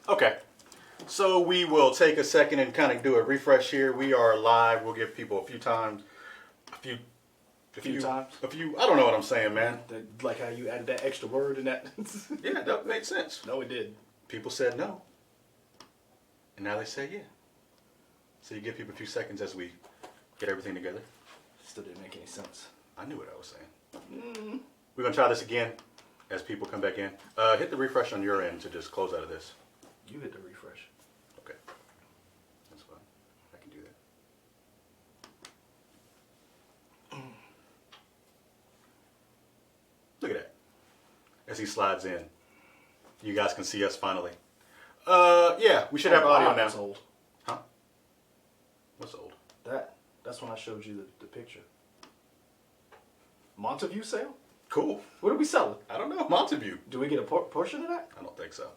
Okay, so we will take a second and kind of do a refresh here. We are live. We'll give people a few times, a few times. a few. I don't know what I'm saying, man. Like how you added that extra word in that. Yeah, that made sense. No, it did. People said no, and now they say yeah. So you give people a few seconds as we get everything together. Still didn't make any sense. I knew what I was saying. We're gonna try this again as people come back in. Hit the refresh on your end to just close out of this. You hit the refresh. Okay, that's fine. I can do that. Look at that. As he slides in, you guys can see us finally. Yeah, we should have audio now. That's old. Huh? What's old? That's when I showed you the picture. Monteview sale? Cool. What are we selling? I don't know. Monteview. Do we get a portion of that? I don't think so.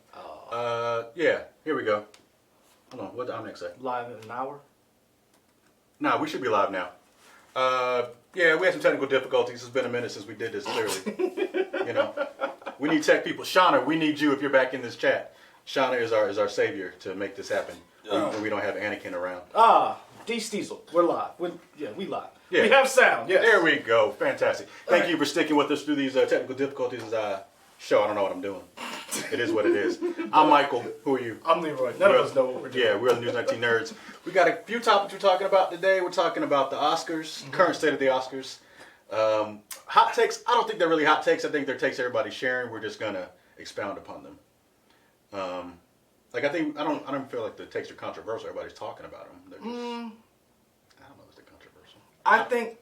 Yeah. Here we go. Hold on. What did Dominic say? Live in an hour? Nah, we should be live now. Yeah, we had some technical difficulties. It's been a minute since we did this, clearly. You know, we need tech people. Shauna, we need you if you're back in this chat. Shauna is our savior to make this happen when we don't have Anakin around. D. Steezel. We're live. We live. Yeah. We have sound, yes. There we go. Fantastic. Thank right. you for sticking with us through these technical difficulties as I show. I don't know what I'm doing. It is what it is. I'm Michael. Who are you? I'm Leroy. None of us know what we're doing. Yeah, we're the News 19 Nerds. We got a few topics we're talking about today. We're talking about the Oscars, current state of the Oscars. Hot takes. I don't think they're really hot takes. I think they're takes everybody's sharing. We're just going to expound upon them. I don't feel like the takes are controversial. Everybody's talking about them. They're just, I don't know if they're controversial. I think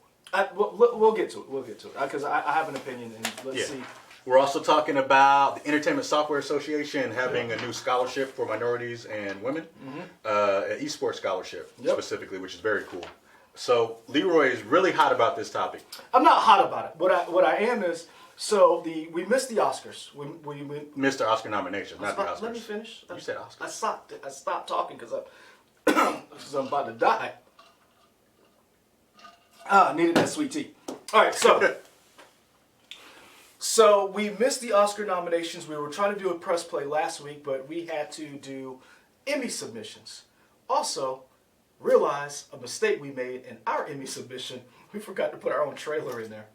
we'll get to it. We'll get to it because I have an opinion, and let's see. We're also talking about the Entertainment Software Association having a new scholarship for minorities and women, an esports scholarship specifically, which is very cool. So Leroy is really hot about this topic. I'm not hot about it. What I am is we missed the Oscars. We missed the Oscar nominations, not the Oscars. Let me finish. You said Oscars. I stopped talking because I'm about to die. I needed that sweet tea. All right, so we missed the Oscar nominations. We were trying to do a press play last week, but we had to do Emmy submissions. Also, realize a mistake we made in our Emmy submission. We forgot to put our own trailer in there.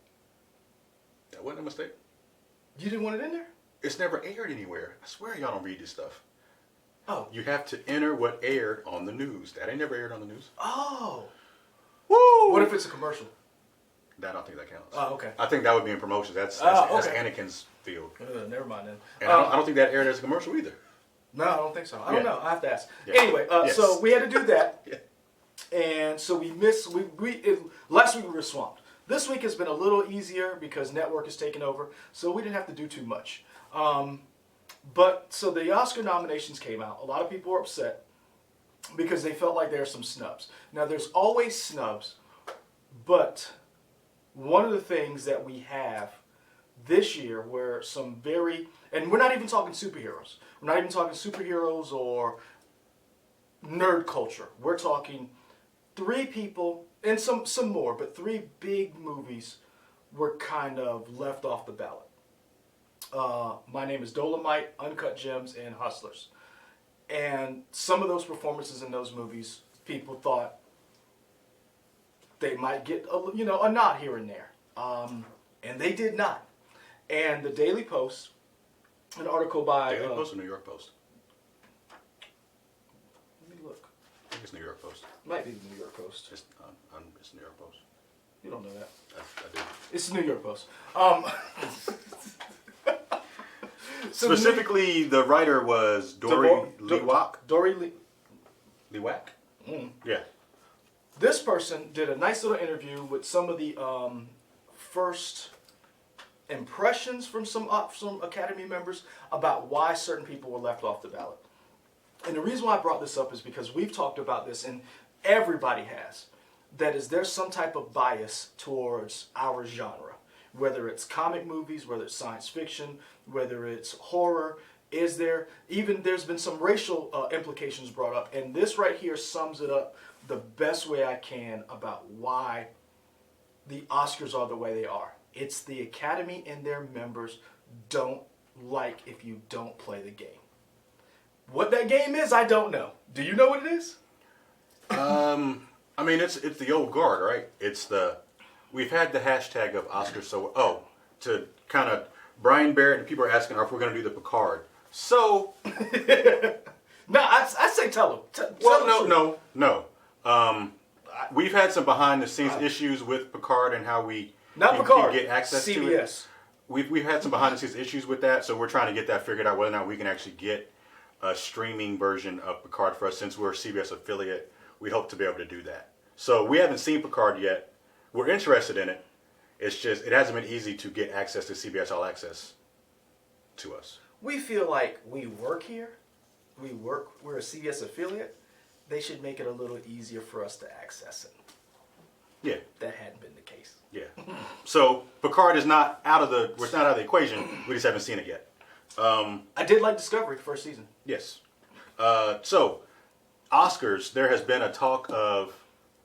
That wasn't a mistake. You didn't want it in there? It's never aired anywhere. I swear y'all don't read this stuff. Oh. You have to enter what aired on the news. That ain't never aired on the news. Oh. Woo! What if it's a commercial? I don't think that counts. Oh, okay. I think that would be in promotions. That's okay. Anakin's field. Never mind then. And I don't think that aired as a commercial either. No, I don't think so. I don't know. I have to ask. Yeah. Anyway, so we had to do that. And so we missed. Last week we were swamped. This week has been a little easier because network is taking over, so we didn't have to do too much. But so the Oscar nominations came out. A lot of people were upset because they felt like there are some snubs. Now there's always snubs, but one of the things that we have this year were some and we're not even talking superheroes. We're not even talking superheroes or nerd culture. We're talking 3 people, and some more, but 3 big movies were kind of left off the ballot. My Name is Dolomite, Uncut Gems, and Hustlers. And some of those performances in those movies, people thought they might get a nod here and there. And they did not. And the Daily Post, an article by... Daily Post or New York Post? Let me look. I think it's New York Post. Might be the New York Post. It's New York Post. You don't know that. I do. It's the New York Post. Specifically, the writer was Dory Liwak. Dory Liwak? Yeah. This person did a nice little interview with some of the first impressions from some Academy members about why certain people were left off the ballot. And the reason why I brought this up is because we've talked about this, and everybody has. That is, there's some type of bias towards our genre. Whether it's comic movies, whether it's science fiction, whether it's horror. There's been some racial implications brought up. And this right here sums it up the best way I can about why the Oscars are the way they are. It's the Academy and their members don't like if you don't play the game. What that game is, I don't know. Do you know what it is? I mean, it's the old guard, right? We've had the hashtag of Oscars to kind of Brian Barrett and people are asking if we're going to do the Picard. So No, I say tell them. No. We've had some behind the scenes issues with Picard and how we can get access to it. CBS. We've had some behind the scenes issues with that, so we're trying to get that figured out whether or not we can actually get a streaming version of Picard for us. Since we're a CBS affiliate, we hope to be able to do that. So we haven't seen Picard yet. We're interested in it. It's just it hasn't been easy to get access to CBS All Access to us. We feel like we work here. We're a CBS affiliate. They should make it a little easier for us to access it. Yeah. That hadn't been the case. Yeah. So Picard is not out of the equation. We just haven't seen it yet. I did like Discovery first season. Yes. So Oscars, there has been a talk of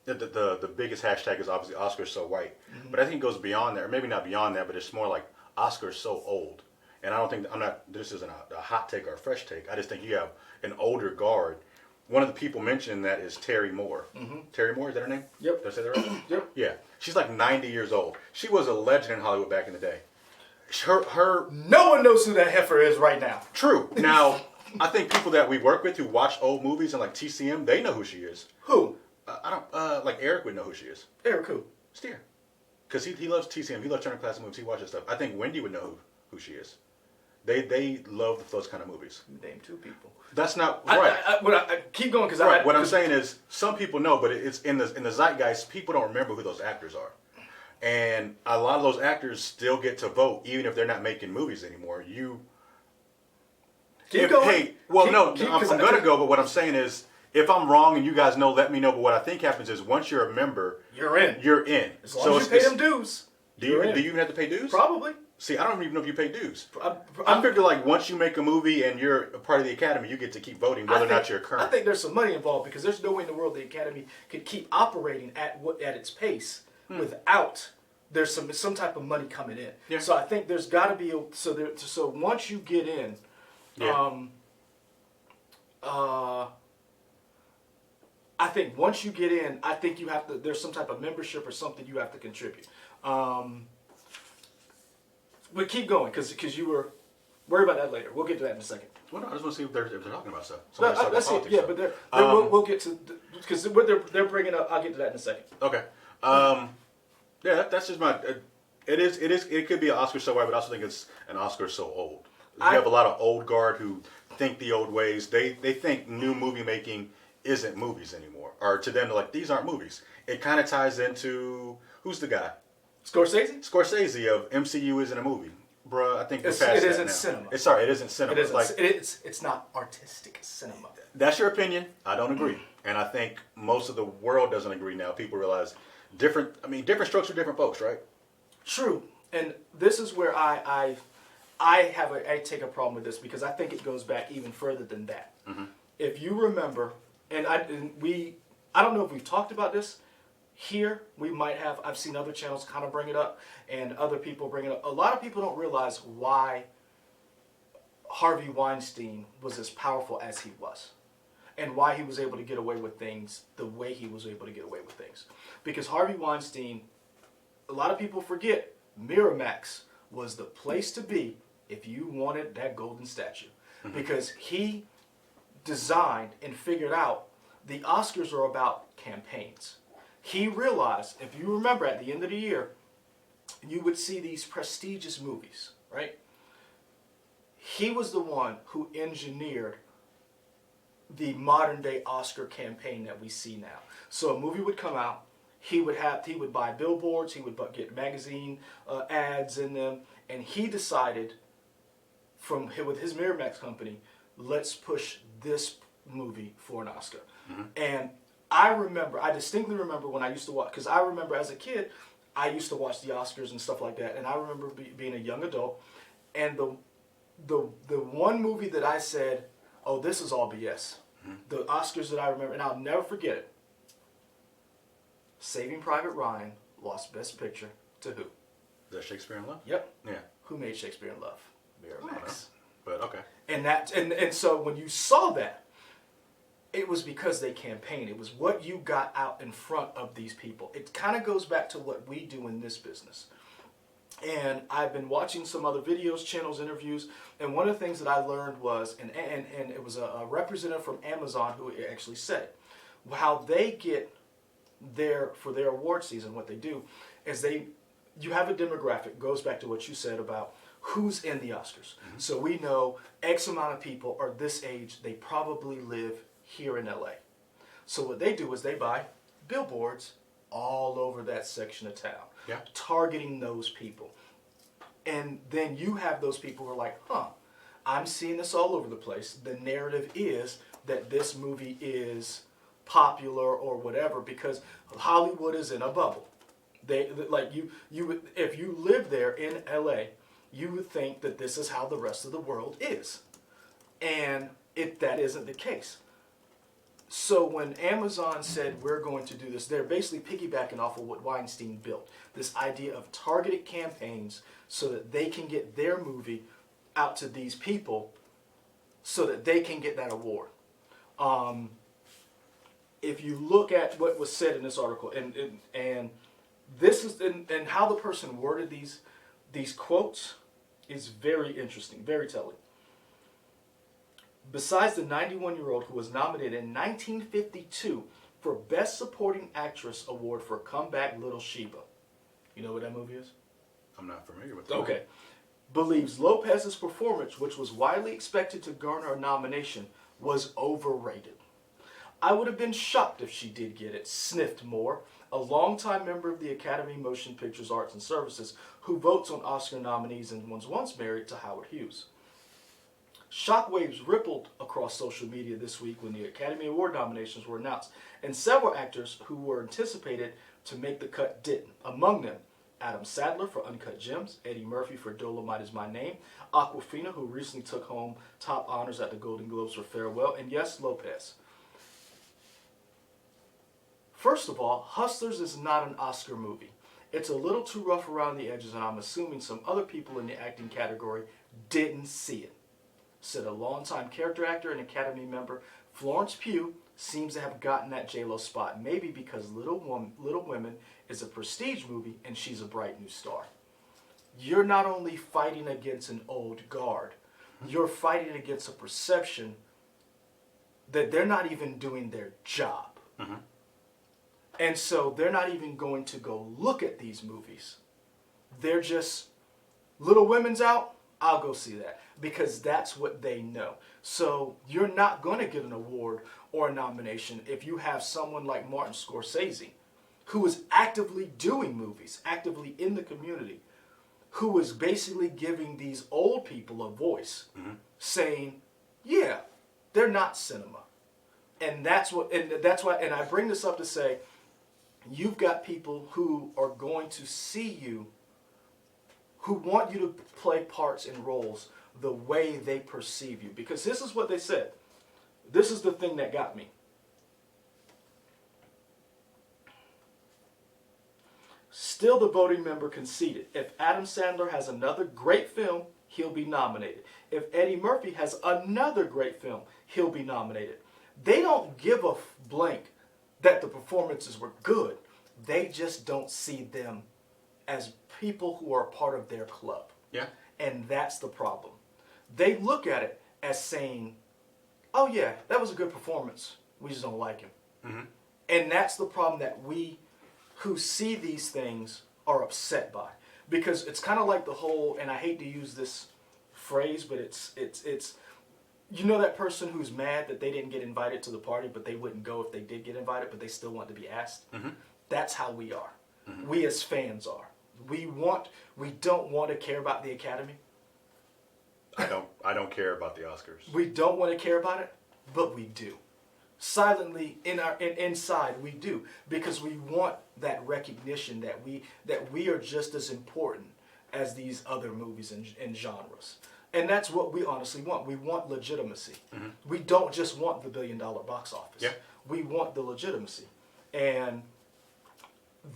the biggest hashtag is obviously Oscars so white, but I think it goes beyond that, or maybe not beyond that, but it's more like Oscars so old. And I don't think this isn't a hot take or a fresh take. I just think you have an older guard. One of the people mentioned that is Terry Moore. Mm-hmm. Terry Moore, is that her name? Yep. Did I say that right? Yep. Yeah. She's like 90 years old. She was a legend in Hollywood back in the day. No one knows who that heifer is right now. True. Now, I think people that we work with who watch old movies and like TCM, they know who she is. Who? I don't, like Eric would know who she is. Eric who? Steer. Because he loves TCM. He loves Turner Classic Movies. He watches stuff. I think Wendy would know who she is. They love those kind of movies. Name two people. That's not right. I keep going because right. What I'm saying is, some people know, but it's in the zeitgeist. People don't remember who those actors are, and a lot of those actors still get to vote, even if they're not making movies anymore. Keep going. Hey, well, I'm going to go, but what I'm saying is, if I'm wrong and you guys know, let me know. But what I think happens is, once you're a member, you're in. You're in. As long as you pay them dues. Do you even have to pay dues? Probably. See, I don't even know if you pay dues. I figure like once you make a movie and you're a part of the Academy, you get to keep voting whether or not you're current. I think there's some money involved because there's no way in the world the Academy could keep operating at its pace without there's some type of money coming in. Yeah. So I think there's got to be so once you get in, I think once you get in, I think you have to. There's some type of membership or something you have to contribute. But keep going, because you were worried about that later. We'll get to that in a second. Well, no, I just want to see if they're talking about stuff. Let's see. Yeah, but we'll get to because what they're bringing up. I'll get to that in a second. Okay. Yeah, that's just my. It could be an Oscar so white, but I also think it's an Oscar so old. You have a lot of old guard who think the old ways. They think new movie making isn't movies anymore, or to them they're like, these aren't movies. It kind of ties into who's the guy. Scorsese of MCU isn't a movie, bruh. I think we're past that now. It isn't cinema. It isn't cinema. It's not artistic cinema. That's your opinion. I don't agree, and I think most of the world doesn't agree now. People realize different strokes for different folks, right? True, and this is where I take a problem with this because I think it goes back even further than that. Mm-hmm. If you remember, I don't know if we've talked about this. Here, we might have, I've seen other channels kind of bring it up, and other people bring it up. A lot of people don't realize why Harvey Weinstein was as powerful as he was, and why he was able to get away with things the way he was able to get away with things. Because Harvey Weinstein, a lot of people forget, Miramax was the place to be if you wanted that golden statue. Mm-hmm. Because he designed and figured out the Oscars are about campaigns. He realized, if you remember at the end of the year, you would see these prestigious movies, right? He was the one who engineered the modern day Oscar campaign that we see now. So a movie would come out, he would buy billboards, he would get magazine ads in them, and he decided with his Miramax company, let's push this movie for an Oscar. Mm-hmm. And I distinctly remember when I used to watch, because I remember as a kid, I used to watch the Oscars and stuff like that, and I remember being a young adult, and the one movie that I said, oh, this is all BS. Mm-hmm. The Oscars that I remember, and I'll never forget it, Saving Private Ryan lost Best Picture to who? Is that Shakespeare in Love? Yep. Yeah. Who made Shakespeare in Love? Miramax. But okay. And so when you saw that, it was because they campaigned. It was what you got out in front of these people. It kind of goes back to what we do in this business. And I've been watching some other videos, channels, interviews, and one of the things that I learned was, and it was a representative from Amazon who actually said it, how they get for their award season, what they do is you have a demographic, goes back to what you said about who's in the Oscars. Mm-hmm. So we know X amount of people are this age, they probably live here in LA. So what they do is they buy billboards all over that section of town, targeting those people. And then you have those people who are like, I'm seeing this all over the place. The narrative is that this movie is popular or whatever because Hollywood is in a bubble. If you live there in LA, you would think that this is how the rest of the world is. And that isn't the case. So when Amazon said we're going to do this, they're basically piggybacking off of what Weinstein built. This idea of targeted campaigns so that they can get their movie out to these people so that they can get that award. If you look at what was said in this article, and this is and how the person worded these quotes is very interesting, very telling. Besides the 91-year-old who was nominated in 1952 for Best Supporting Actress Award for Comeback Little Sheba. You know what that movie is? I'm not familiar with that. Okay. Believes Lopez's performance, which was widely expected to garner a nomination, was overrated. I would have been shocked if she did get it, sniffed Moore, a longtime member of the Academy of Motion Pictures Arts and Services who votes on Oscar nominees and was once married to Howard Hughes. Shockwaves rippled across social media this week when the Academy Award nominations were announced, and several actors who were anticipated to make the cut didn't. Among them, Adam Sandler for Uncut Gems, Eddie Murphy for Dolomite Is My Name, Awkwafina, who recently took home top honors at the Golden Globes for Farewell, and yes, Lopez. First of all, Hustlers is not an Oscar movie. It's a little too rough around the edges, and I'm assuming some other people in the acting category didn't see it, said a longtime character actor and Academy member. Florence Pugh seems to have gotten that J-Lo spot, maybe because Little Women is a prestige movie and she's a bright new star. You're not only fighting against an old guard, you're fighting against a perception that they're not even doing their job. Mm-hmm. And so they're not even going to go look at these movies. They're just, Little Women's out, I'll go see that. Because that's what they know. So you're not going to get an award or a nomination if you have someone like Martin Scorsese, who is actively doing movies, actively in the community, who is basically giving these old people a voice, saying, yeah, they're not cinema. And that's why, and I bring this up to say, you've got people who are going to see you, who want you to play parts and roles the way they perceive you. Because this is what they said. This is the thing that got me. Still, the voting member conceded. If Adam Sandler has another great film, he'll be nominated. If Eddie Murphy has another great film, he'll be nominated. They don't give a blank that the performances were good. They just don't see them as people who are part of their club. Yeah. And that's the problem. They look at it as saying, oh yeah, that was a good performance. We just don't like him. Mm-hmm. And that's the problem that we who see these things are upset by. Because it's kind of like the whole, and I hate to use this phrase, but it's you know that person who's mad that they didn't get invited to the party, but they wouldn't go if they did get invited, but they still want to be asked? Mm-hmm. That's how we are. Mm-hmm. We as fans are. We don't want to care about the Academy. I don't care about the Oscars. We don't want to care about it, but we do. Silently inside we do, because we want that recognition that we are just as important as these other movies and genres. And that's what we honestly want. We want legitimacy. Mm-hmm. We don't just want the $1 billion box office. Yeah. We want the legitimacy. And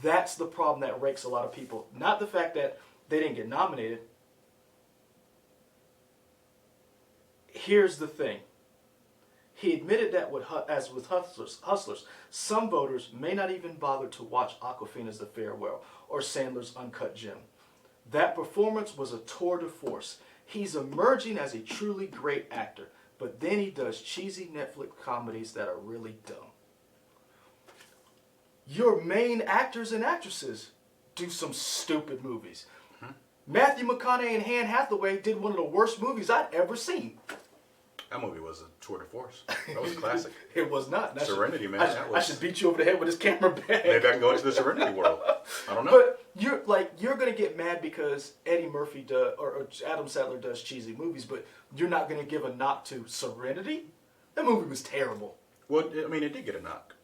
that's the problem that rakes a lot of people. Not the fact that they didn't get nominated. here's the thing. He admitted that as with Hustlers, some voters may not even bother to watch Awkwafina's The Farewell or Sandler's Uncut Gem. That performance was a tour de force. He's emerging as a truly great actor, but then he does cheesy Netflix comedies that are really dumb. Your main actors and actresses do some stupid movies. Matthew McConaughey and Anne Hathaway did one of the worst movies I'd ever seen. That movie was a tour de force. That was a classic. It was not. Serenity, man. I should beat you over the head with this camera bag. Maybe I can go into the Serenity world. I don't know. But you're gonna get mad because Eddie Murphy does or Adam Sandler does cheesy movies, but you're not gonna give a knock to Serenity. That movie was terrible. Well, I mean, it did get a knock.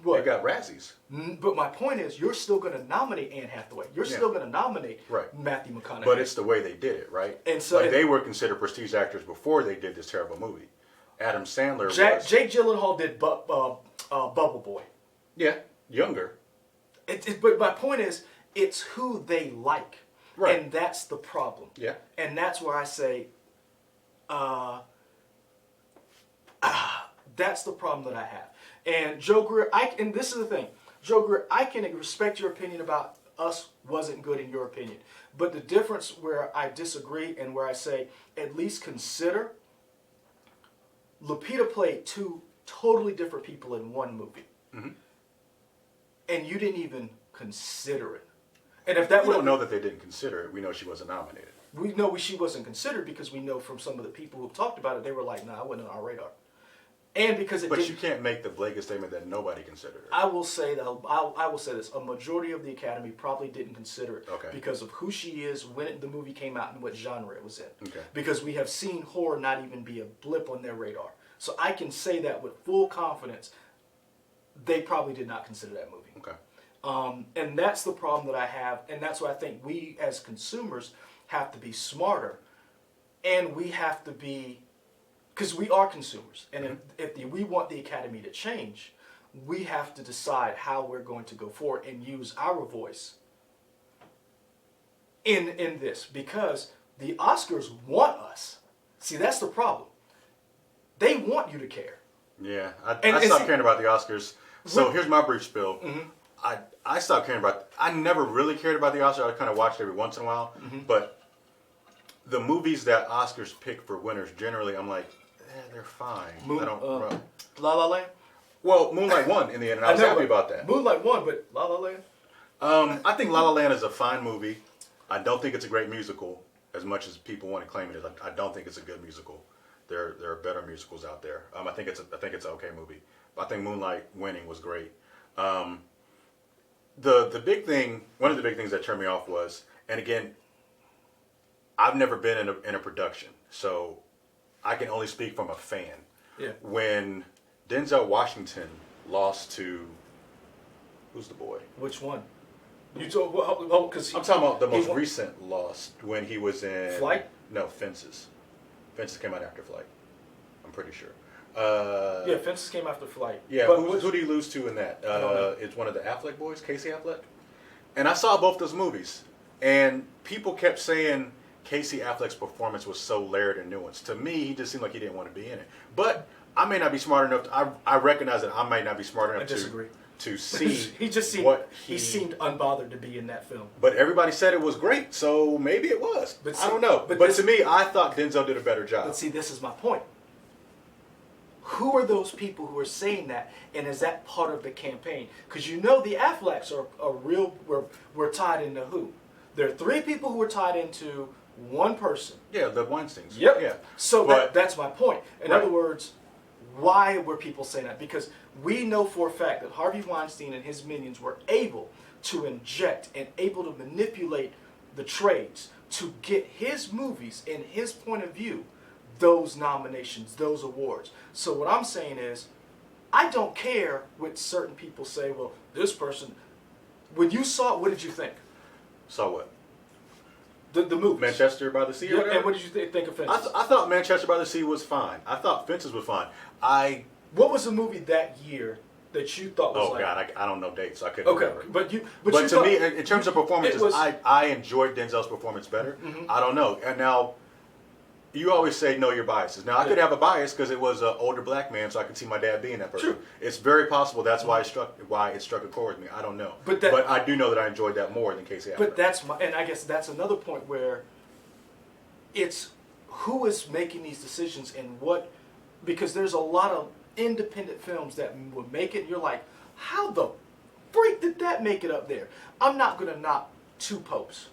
What? It got Razzies. But my point is, you're still going to nominate Anne Hathaway. You're still going to nominate Matthew McConaughey. But it's the way they did it, right? And so they were considered prestige actors before they did this terrible movie. Adam Sandler was... Jake Gyllenhaal did Bubble Boy. Yeah, younger. But my point is, it's who they like. Right. And that's the problem. Yeah. And that's where I say, that's the problem that I have. And Joe Greer, and this is the thing, Joe Greer, I can respect your opinion about Us wasn't good in your opinion. But the difference where I disagree and where I say at least consider, Lupita played two totally different people in one movie. Mm-hmm. And you didn't even consider it. And if that we don't know that they didn't consider it. We know she wasn't nominated. We know she wasn't considered because we know from some of the people who talked about it, they were like, nah, it wasn't on our radar. And because it But you can't make the blanket statement that nobody considered it. I will say that I will say this: a majority of the Academy probably didn't consider it because of who she is, when the movie came out, and what genre it was in. Okay. Because we have seen horror not even be a blip on their radar, so I can say that with full confidence. They probably did not consider that movie. Okay. And that's the problem that I have, and that's why I think we as consumers have to be smarter, and we have to be. Because we are consumers, and if we want the Academy to change, we have to decide how we're going to go forward and use our voice in this. Because the Oscars want us. See, that's the problem. They want you to care. Yeah, I stopped caring about the Oscars. So here's my brief spiel. Mm-hmm. I stopped caring about. I never really cared about the Oscars. I kind of watched every once in a while, but the movies that Oscars pick for winners generally, I'm like. They're fine. I don't. La La Land. Well, Moonlight won in the end, and I was happy about that. Moonlight won, but La La Land. I think La La Land is a fine movie. I don't think it's a great musical, as much as people want to claim it is. I don't think it's a good musical. There are better musicals out there. I think it's an okay movie. But I think Moonlight winning was great. The big thing, one of the big things that turned me off was, and again, I've never been in a production, so. I can only speak from a fan. Yeah. When Denzel Washington lost to, who's the boy? Which one? You told because I'm talking about the most recent loss when he was in Flight. No, Fences. Fences came out after Flight. I'm pretty sure. Yeah, Fences came after Flight. Yeah, but who did he lose to in that? It's one of the Affleck boys, Casey Affleck. And I saw both those movies, and people kept saying. Casey Affleck's performance was so layered and nuanced. To me, he just seemed like he didn't want to be in it. But I may not be smart enough. I recognize that I might not be smart enough to see. He seemed unbothered to be in that film. But everybody said it was great, so maybe it was. But I don't know. But to me, I thought Denzel did a better job. But see, this is my point. Who are those people who are saying that, and is that part of the campaign? Because you know the Afflecks are real. We're tied into who? There are three people who are tied into. One person. Yeah, the Weinsteins. Yep. Yeah. So that's my point. In other words, why were people saying that? Because we know for a fact that Harvey Weinstein and his minions were able to inject and able to manipulate the trades to get his movies and his point of view, those nominations, those awards. So what I'm saying is, I don't care what certain people say, well, this person, when you saw it, what did you think? Saw what? The movies. Manchester by the Sea or whatever? And what did you think of Fences? I thought Manchester by the Sea was fine. I thought Fences was fine. What was the movie that year that you thought was God, I don't know dates, so I couldn't remember. But to me, in terms of performances, I enjoyed Denzel's performance better. Mm-hmm. I don't know. And now, You always say know your biases. Now, I could have a bias because it was an older black man, so I could see my dad being that person. True. It's very possible that's why it struck a chord with me. I don't know. But I do know that I enjoyed that more than Casey Affleck. But and I guess that's another point where it's who is making these decisions and what, because there's a lot of independent films that will make it, and you're like, how the freak did that make it up there? I'm not going to knock Two Popes.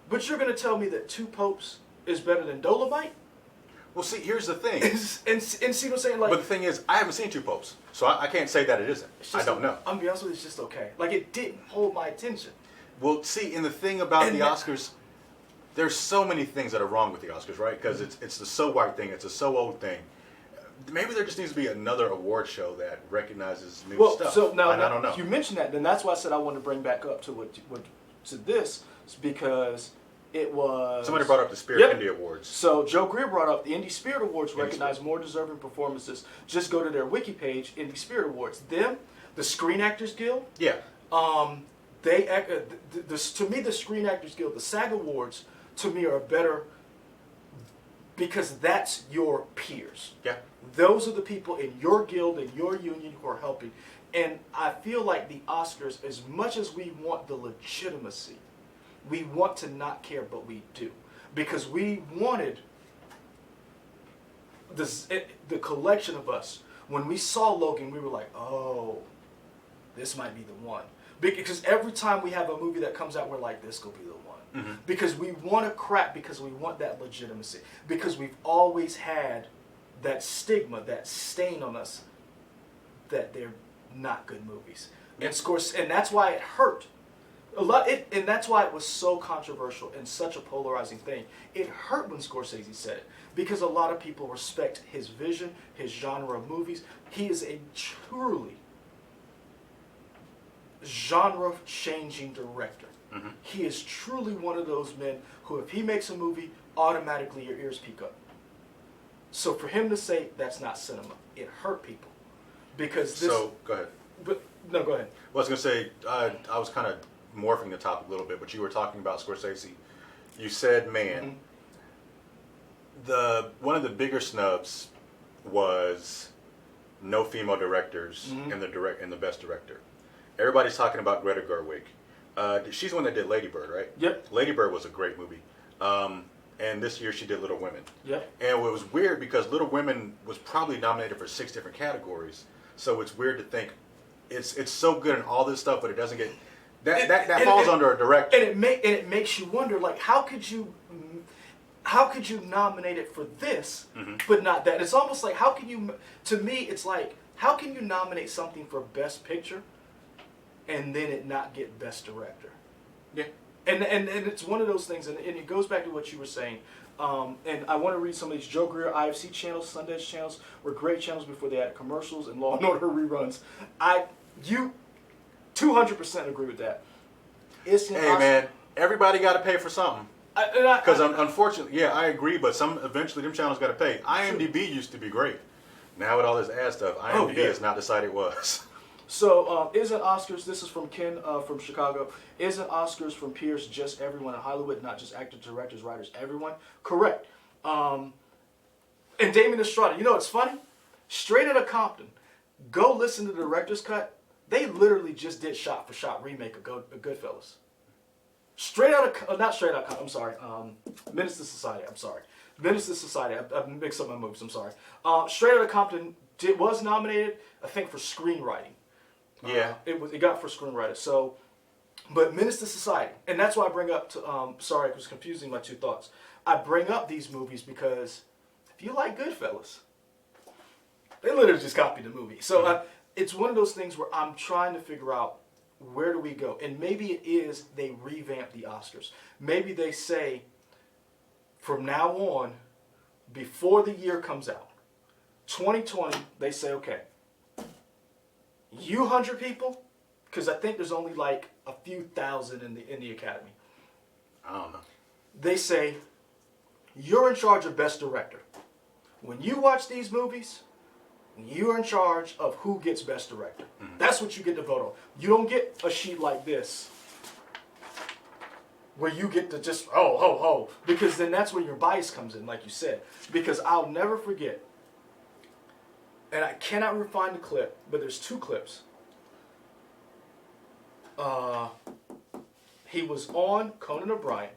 But you're going to tell me that Two Popes is better than Dolomite? Well, see, here's the thing. and see what I'm saying? Like, but the thing is, I haven't seen Two Popes, so I can't say that it isn't. I don't know. I'm going to be honest with you, it's just okay. Like, it didn't hold my attention. Well, see, and the thing about the Oscars, there's so many things that are wrong with the Oscars, right? Because it's the so white thing, it's a so old thing. Maybe there just needs to be another award show that recognizes new stuff. So now, I don't know. You mentioned that, then that's why I said I wanted to bring back up to this, because it was... Somebody brought up the Spirit Indie Awards. So Joe Greer brought up the Indie Spirit Awards recognize more deserving performances. Just go to their wiki page, Indie Spirit Awards. Them, the Screen Actors Guild. Yeah. They to me, the Screen Actors Guild, the SAG Awards, to me are better because that's your peers. Yeah. Those are the people in your guild, in your union who are helping. And I feel like the Oscars, as much as we want the legitimacy, we want to not care, but we do. Because we wanted the collection of us. When we saw Logan, we were like, oh, this might be the one. Because every time we have a movie that comes out, we're like, this could be the one. Mm-hmm. Because we want to crack, because we want that legitimacy. Because we've always had that stigma, that stain on us, that they're not good movies. And of course, and that's why it hurt. And that's why it was so controversial and such a polarizing thing. It hurt when Scorsese said it, because a lot of people respect his vision, his genre of movies. He is a truly genre-changing director. Mm-hmm. He is truly one of those men who, if he makes a movie, automatically your ears peak up. So for him to say that's not cinema, it hurt people. Because this... So, go ahead. But, no, go ahead. Well, I was going to say, I was kind of morphing the topic a little bit, but you were talking about Scorsese. You said, man, mm-hmm. One of the bigger snubs was no female directors mm-hmm. in the best director. Everybody's talking about Greta Gerwig. She's the one that did Lady Bird, right? Yep. Lady Bird was a great movie. And this year she did Little Women. Yep. And it was weird because Little Women was probably nominated for 6 different categories. So it's weird to think it's so good in all this stuff, but it doesn't get that falls under a director. And it makes you wonder, like, how could you nominate it for this, mm-hmm. but not that? It's almost like, how can you? To me, it's like, how can you nominate something for Best Picture, and then it not get Best Director? Yeah. And it's one of those things, and it goes back to what you were saying. And I want to read some of these Joe Greer IFC channels, Sundance channels, were great channels before they added commercials and Law and Order reruns. You 200% agree with that. Hey man, everybody got to pay for something. Because unfortunately, yeah, I agree. But eventually, them channels got to pay. IMDb used to be great. Now with all this ad stuff, IMDb has not decided it was. So, isn't Oscars, this is from Ken from Chicago, isn't Oscars from peers just everyone in Hollywood, not just actors, directors, writers, everyone? Correct. And Damien Estrada, you know what's funny? Straight Outta Compton, go listen to the director's cut. They literally just did shot for shot remake of Goodfellas. Not Straight Outta Compton, I'm sorry. Menace to Society, I'm sorry. Menace to Society, I mixed up my moves, I'm sorry. Straight Outta Compton was nominated, I think, for screenwriting. Yeah, it got for screenwriter. So, but Menace to Society, and that's why I bring up to. Sorry, I was confusing my two thoughts. I bring up these movies because if you like Goodfellas, they literally just copied the movie. So mm-hmm. It's one of those things where I'm trying to figure out where do we go, and maybe it is they revamp the Oscars. Maybe they say from now on, before the year comes out, 2020, they say okay. You 100 people, because I think there's only like a few thousand in the Academy. I don't know. They say, you're in charge of Best Director. When you watch these movies, you're in charge of who gets Best Director. Mm-hmm. That's what you get to vote on. You don't get a sheet like this where you get to just, oh, ho, ho. Because then that's where your bias comes in, like you said. Because I'll never forget, and I cannot find the clip, but there's 2 clips. He was on Conan O'Brien,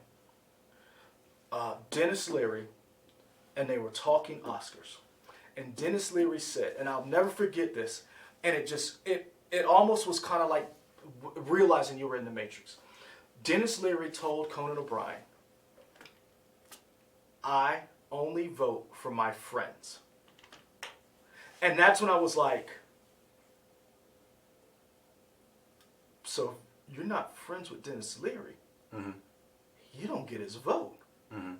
Dennis Leary, and they were talking Oscars. And Dennis Leary said, and I'll never forget this, and it almost was kind of like realizing you were in the Matrix. Dennis Leary told Conan O'Brien, I only vote for my friends. And that's when I was like, so you're not friends with Dennis Leary. Mm-hmm. You don't get his vote. Mm-hmm.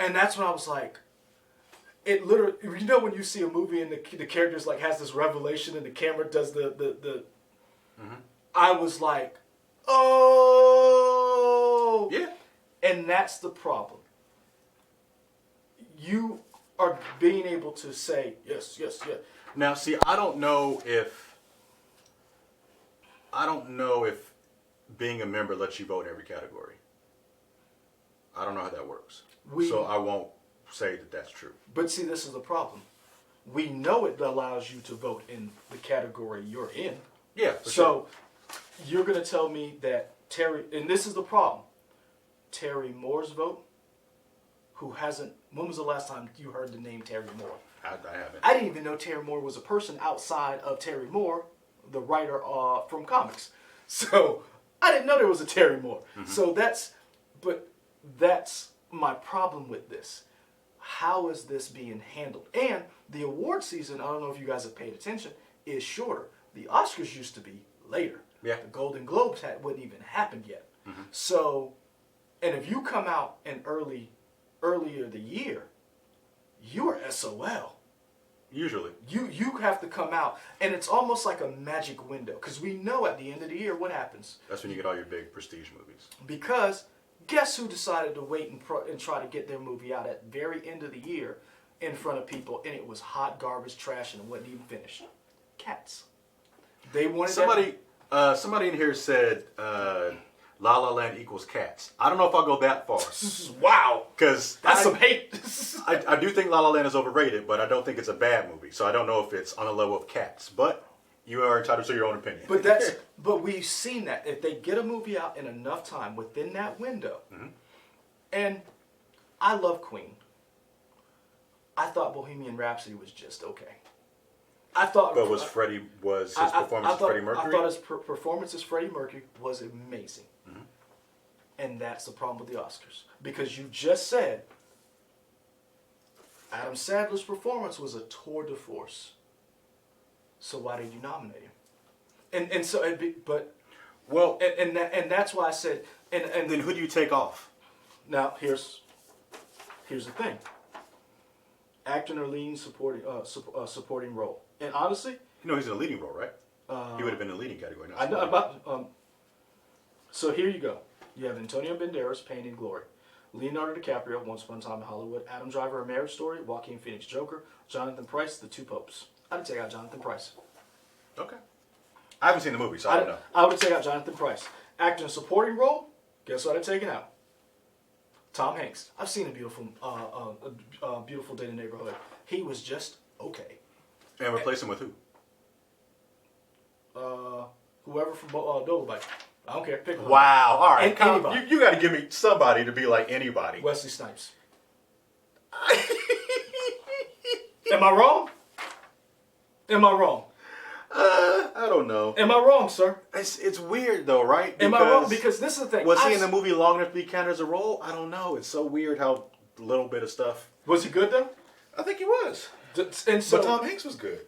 And that's when I was like, it literally, you know when you see a movie and the character's like has this revelation and the camera does the mm-hmm. I was like, oh. Yeah. And that's the problem. You are being able to say, yes, yes, yes. Now, see, I don't know if being a member lets you vote in every category. I don't know how that works. So I won't say that that's true. But see, this is the problem. We know it allows you to vote in the category you're in. Yeah. So you're going to tell me that Terry, and this is the problem, Terry Moore's vote, who hasn't, when was the last time you heard the name Terry Moore? I haven't. I didn't even know Terry Moore was a person outside of Terry Moore, the writer from comics. So I didn't know there was a Terry Moore. Mm-hmm. So that's my problem with this. How is this being handled? And the award season, I don't know if you guys have paid attention, is shorter. The Oscars used to be later. Yeah. The Golden Globes wouldn't even happened yet. Mm-hmm. So, and if you come out in earlier the year, you are SOL. Usually. You have to come out, and it's almost like a magic window, because we know at the end of the year what happens. That's when you get all your big prestige movies. Because guess who decided to wait and try to get their movie out at the very end of the year in front of people, and it was hot garbage trash and it wasn't even finished? Cats. They wanted somebody in here said La La Land equals Cats. I don't know if I'll go that far. Wow. Because that's some hate. I do think La La Land is overrated, but I don't think it's a bad movie. So I don't know if it's on the level of Cats. But you are entitled to your own opinion. But we've seen that. If they get a movie out in enough time within that window, mm-hmm. and I love Queen. I thought Bohemian Rhapsody was just okay. But was his performance as Freddie Mercury? I thought his performance as Freddie Mercury was amazing. Mm-hmm. And that's the problem with the Oscars. Because you just said Adam Sandler's performance was a tour de force. So why did you nominate him? And that's why I said and then who do you take off? Now here's the thing. Acting or leading supporting role. And honestly, he's in a leading role, right? He would have been in the leading category. I know about. So here you go. You have Antonio Banderas, Pain and Glory, Leonardo DiCaprio, Once Upon a Time in Hollywood, Adam Driver, A Marriage Story, Joaquin Phoenix, Joker, Jonathan Pryce, The Two Popes. I'd take out Jonathan Pryce. Okay. I haven't seen the movie, so I don't know. I would take out Jonathan Pryce. Acting a supporting role, guess what I'd take it out? Tom Hanks. I've seen a beautiful day in the neighborhood. He was just okay. And replace him with who? Whoever from Dolomite. I don't care. Pick one. Wow. All right. You got to give me somebody to be like anybody. Wesley Snipes. Am I wrong? I don't know. Am I wrong, sir? It's weird though, right? Am I wrong? Because this is the thing. Was he in the movie long enough to be counted as a role? I don't know. It's so weird how little bit of stuff. Was he good though? I think he was. But Tom Hanks was good.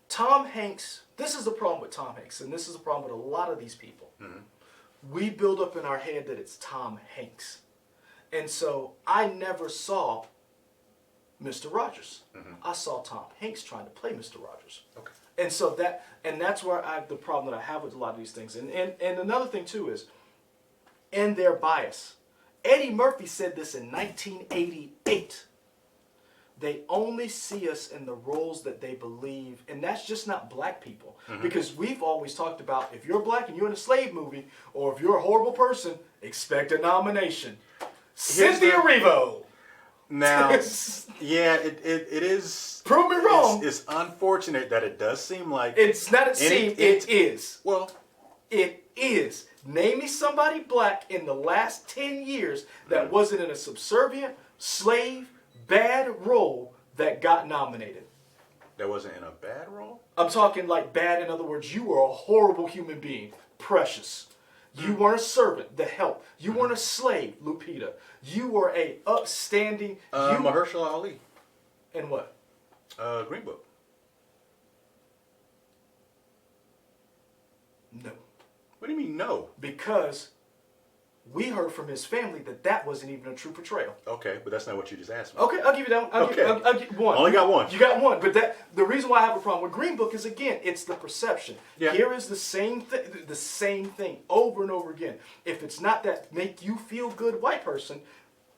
Tom Hanks. This is the problem with Tom Hanks, and this is the problem with a lot of these people. Mm-hmm. We build up in our head that it's Tom Hanks, and so I never saw Mr. Rogers. Mm-hmm. I saw Tom Hanks trying to play Mr. Rogers. Okay. And so that's where the problem that I have with a lot of these things. And another thing too is, in their bias, Eddie Murphy said this in 1988. they only see us in the roles that they believe, and that's just not black people. Because we've always talked about, if you're black and you're in a slave movie, or if you're a horrible person, expect a nomination. Cynthia Erivo. Now, yeah, it is. Prove me wrong. It's unfortunate that it does seem like It's not a seem. It is. Well, it is. Name me somebody black in the last 10 years that wasn't in a subservient, slave, bad role that got nominated. That wasn't in a bad role? I'm talking like bad, in other words, you were a horrible human being, precious. You weren't a servant, the help. You weren't a slave, Lupita. You were a upstanding... Mahershala Ali. And what? Green Book. No. What do you mean no? Because we heard from his family that wasn't even a true portrayal. Okay, but that's not what you just asked me. Okay, I'll give you that one. I'll give one. Only got one. You got one, but the reason why I have a problem with Green Book is, again, it's the perception. Yeah. Here is the same thing over and over again. If it's not that make you feel good white person,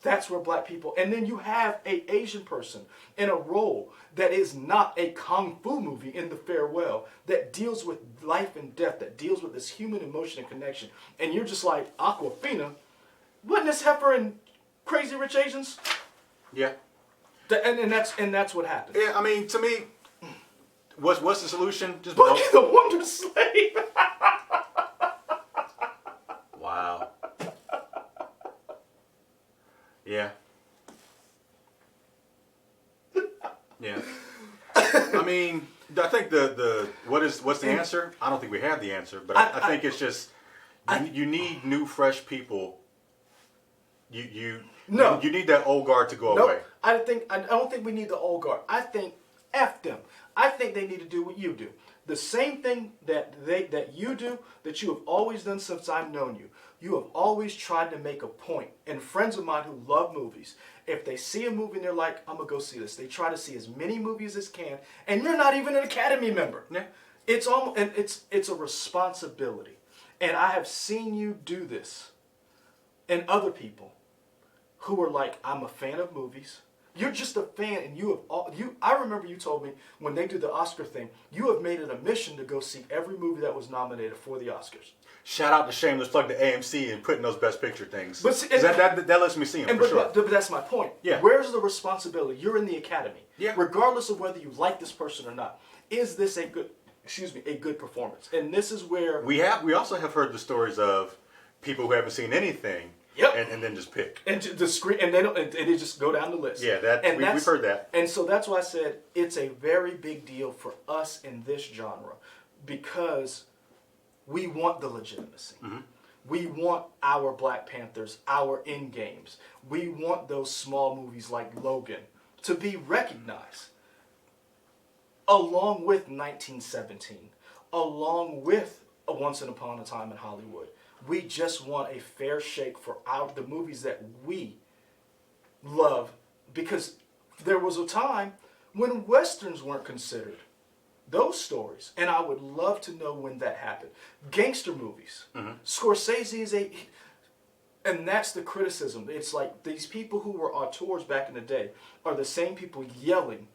that's where black people, and then you have a Asian person in a role that is not a kung fu movie in The Farewell, that deals with life and death, that deals with this human emotion and connection. And you're just like, Aquafina, wasn't this heifer in Crazy Rich Asians? Yeah. And that's what happened. Yeah, I mean, to me, what's the solution? Just Bucky the Wonder Slave. Wow. Yeah. Yeah. I mean, I think what's the answer? I don't think we have the answer, but I think it's just you need new, fresh people. You need that old guard to go away. I don't think we need the old guard. I think F them. I think they need to do what you do. The same thing that you do, that you have always done since I've known you. You have always tried to make a point. And friends of mine who love movies, if they see a movie and they're like, I'm going to go see this, they try to see as many movies as can, and you're not even an Academy member. Yeah. It's a responsibility. And I have seen you do this and other people who are like, I'm a fan of movies. You're just a fan, and I remember you told me when they do the Oscar thing, you have made it a mission to go see every movie that was nominated for the Oscars. Shout out to Shameless Plug to AMC and putting those Best Picture things. But see, that lets me see them for sure. But that's my point. Yeah. Where's the responsibility? You're in the Academy. Yeah. Regardless of whether you like this person or not, is this a good performance? And this is where we also have heard the stories of people who haven't seen anything. Yep. And then just pick. And the screen, and they just go down the list. Yeah, we've heard that. And so that's why I said it's a very big deal for us in this genre, because we want the legitimacy. Mm-hmm. We want our Black Panthers, our Endgames. We want those small movies like Logan to be recognized, along with 1917, along with A Once Upon a Time in Hollywood. We just want a fair shake for the movies that we love, because there was a time when Westerns weren't considered. Those stories. And I would love to know when that happened. Gangster movies. Mm-hmm. Scorsese is and that's the criticism. It's like these people who were auteurs back in the day are the same people yelling,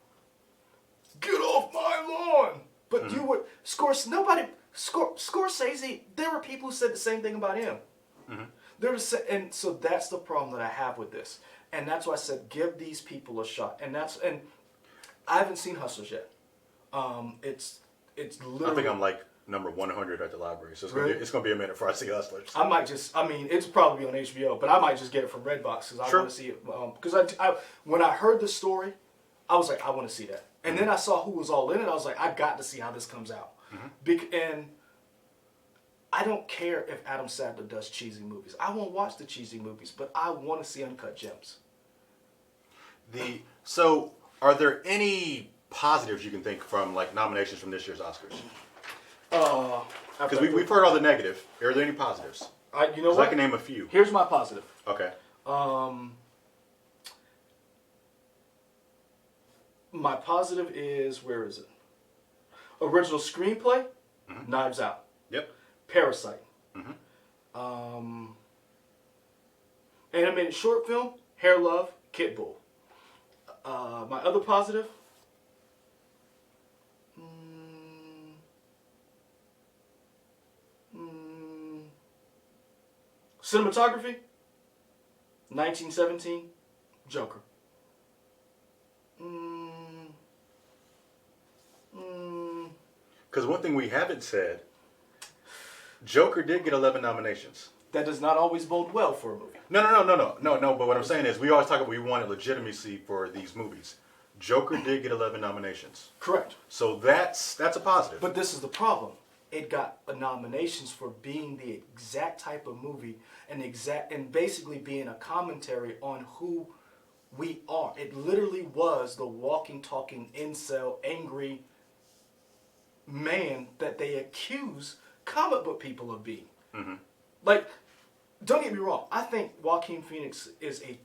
"Get off my lawn!" But you were Scorsese, there were people who said the same thing about him. Mm-hmm. And so that's the problem that I have with this. And that's why I said, give these people a shot. And I haven't seen Hustlers yet. It's literally... I think I'm like number 100 at the library. So it's gonna be a minute before I see Hustlers. It's probably on HBO, but I might just get it from Redbox because I want to see it. Because when I heard the story, I was like, I want to see that. And then I saw who was all in it. I was like, I got to see how this comes out. Mm-hmm. And I don't care if Adam Sandler does cheesy movies. I won't watch the cheesy movies, but I want to see uncut gems. So, are there any positives you can think from like nominations from this year's Oscars? Because we've heard all the negative. Are there any positives? You know what? I can name a few. Here's my positive. Okay. My positive is, where is it? Original screenplay, mm-hmm. Knives Out. Yep. Parasite. Mm-hmm. Animated short film, Hair Love, Kid Bull. My other positive. Cinematography. 1917. Joker. Because one thing we haven't said, Joker did get 11 nominations. That does not always bode well for a movie. No. But what I'm saying is, we always talk about we wanted legitimacy for these movies. Joker did get 11 nominations. Correct. So that's a positive. But this is the problem. It got nominations for being the exact type of movie and basically being a commentary on who we are. It literally was the walking, talking, incel, angry man that they accuse comic book people of being. Mm-hmm. Like, don't get me wrong. I think Joaquin Phoenix is a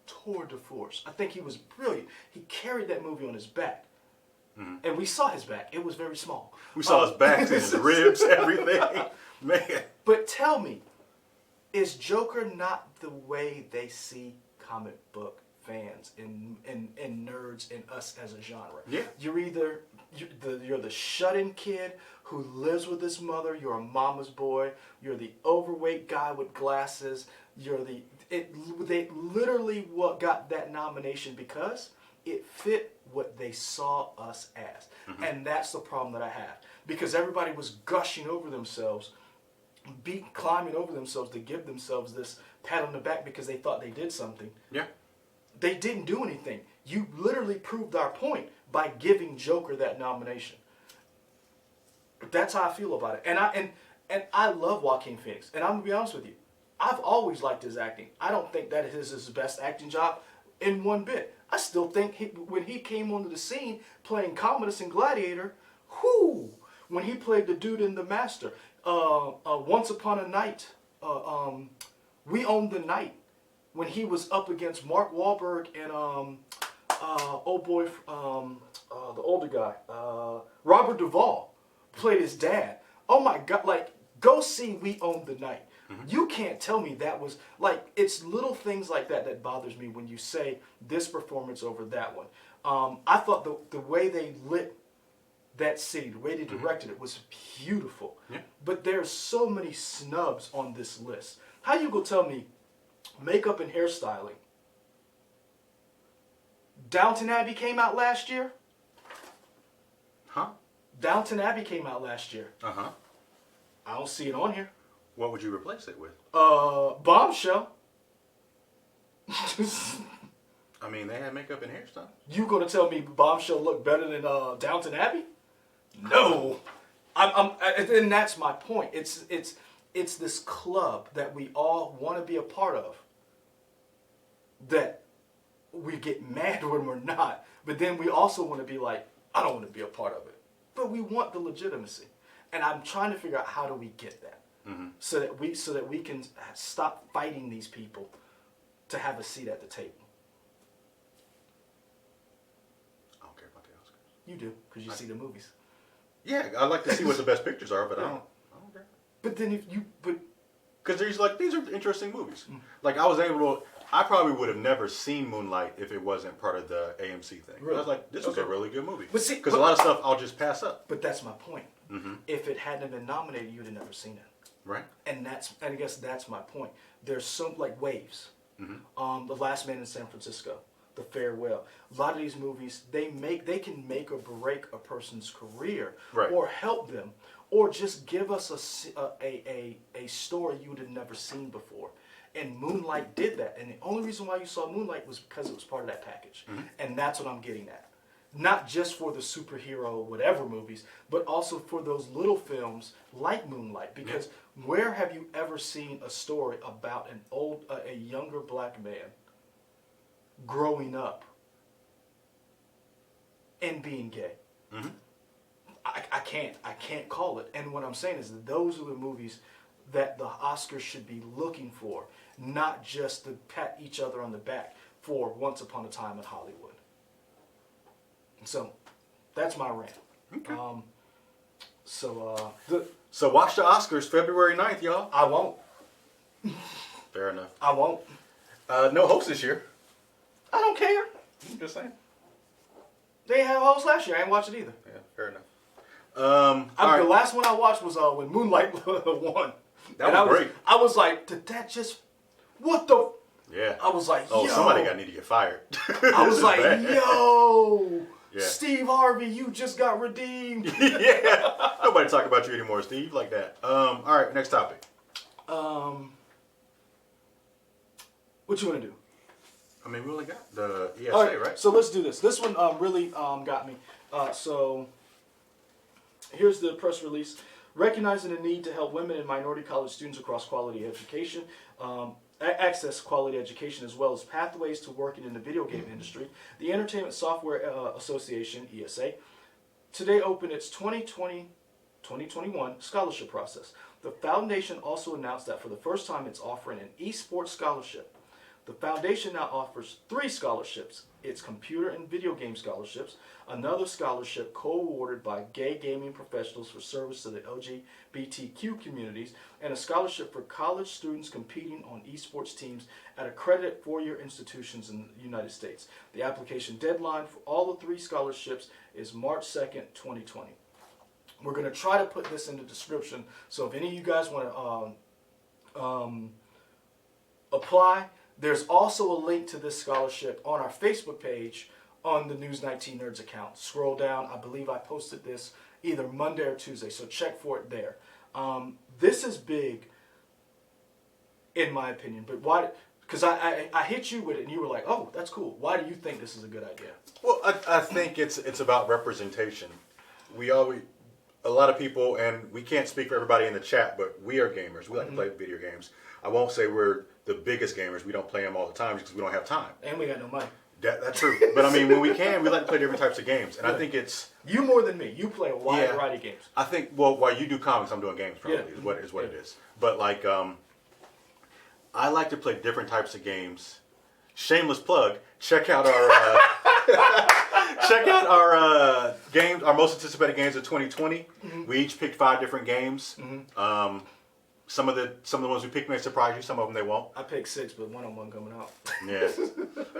tour de force. I think he was brilliant. He carried that movie on his back. Mm-hmm. And we saw his back. It was very small. We saw his back, his ribs, everything. Man. But tell me, is Joker not the way they see comic book fans and nerds and us as a genre? Yeah. You're the shut-in kid who lives with his mother. You're a mama's boy. You're the overweight guy with glasses. They literally got that nomination because it fit what they saw us as. Mm-hmm. And that's the problem that I have. Because everybody was gushing over themselves, climbing over themselves to give themselves this pat on the back because they thought they did something. Yeah. They didn't do anything. You literally proved our point by giving Joker that nomination. That's how I feel about it. And I love Joaquin Phoenix. And I'm going to be honest with you. I've always liked his acting. I don't think that is his best acting job in one bit. I still think when he came onto the scene playing Commodus in Gladiator, when he played the dude in The Master, Once Upon a Night, We Own the Night, when he was up against Mark Wahlberg and the older guy, Robert Duvall played his dad. Oh my God! Like, go see We Own the Night. Mm-hmm. You can't tell me that was like, it's little things like that bothers me when you say this performance over that one. I thought the way they lit that city, the way they directed it was beautiful. Yeah. But there's so many snubs on this list. How you gonna tell me makeup and hairstyling? Downton Abbey came out last year. Huh? Downton Abbey came out last year. Uh-huh. I don't see it on here. What would you replace it with? Bombshell. I mean, they had makeup and hairstyle. You gonna tell me Bombshell looked better than Downton Abbey? No. And that's my point. It's this club that we all want to be a part of. That we get mad when we're not, but then we also want to be like, I don't want to be a part of it. But we want the legitimacy, and I'm trying to figure out how do we get that. Mm-hmm. so that we can stop fighting these people to have a seat at the table. I don't care about the Oscars. You do, because you see the movies. Yeah, I like to see what the best pictures are, but I don't care. But then because these are interesting movies. Mm-hmm. Like, I probably would have never seen Moonlight if it wasn't part of the AMC thing. Really? I was like, this was a really good movie. Because a lot of stuff I'll just pass up. But that's my point. Mm-hmm. If it hadn't been nominated, you'd have never seen it. Right. And I guess that's my point. There's so, like, Waves, The Last Man in San Francisco, The Farewell. A lot of these movies, they can make or break a person's career, right, or help them, or just give us a story you would have never seen before. And Moonlight did that. And the only reason why you saw Moonlight was because it was part of that package. Mm-hmm. And that's what I'm getting at. Not just for the superhero whatever movies, but also for those little films like Moonlight. Because where have you ever seen a story about a younger black man growing up and being gay? Mm-hmm. I can't call it. And what I'm saying is that those are the movies that the Oscars should be looking for, not just to pat each other on the back for Once Upon a Time in Hollywood. So, that's my rant. Okay. So watch the Oscars February 9th, y'all. I won't. Fair enough. I won't. No host this year. I don't care. I'm just saying. They didn't have hosts last year. I ain't watch it either. Yeah, fair enough. The last one I watched was when Moonlight won. That was great. I was like, did that just... What the... Yeah. I was like, oh, yo. somebody need to get fired. I was like, yo. Yeah. Steve Harvey, you just got redeemed. Yeah. Nobody talk about you anymore, Steve, like that. All right, next topic. What you want to do? I mean, we only got the ESA, right? So let's do this. This one really got me. So here's the press release. Recognizing the need to help women and minority college students across quality education, access quality education as well as pathways to working in the video game industry, the Entertainment Software Association, ESA, today opened its 2020-2021 scholarship process. The foundation also announced that for the first time it's offering an esports scholarship. The foundation now offers 3 scholarships. It's computer and video game scholarships, another scholarship co-awarded by gay gaming professionals for service to the LGBTQ communities, and a scholarship for college students competing on esports teams at accredited 4-year institutions in the United States. The application deadline for all the 3 scholarships is March 2nd, 2020. We're going to try to put this in the description, so if any of you guys want to apply, there's also a link to this scholarship on our Facebook page on the News 19 Nerds account. Scroll down. I believe I posted this either Monday or Tuesday, so check for it there. This is big, in my opinion. But why? Because I hit you with it, and you were like, "Oh, that's cool." Why do you think this is a good idea? Well, I think it's about representation. A lot of people, and we can't speak for everybody in the chat, but we are gamers. We like to play video games. I won't say we're the biggest gamers. We don't play them all the time because we don't have time. And we got no money. That's true. But I mean, when we can, we like to play different types of games. And I think it's... You more than me. You play a wide variety of games. I think, well, while you do comics, I'm doing games probably, is what it is. But like, I like to play different types of games. Shameless plug, check out our... games, our most anticipated games of 2020. Mm-hmm. We each picked 5 different games. Mm-hmm. Some of the ones we picked may surprise you. Some of them they won't. I picked 6, but one of them wasn't coming out.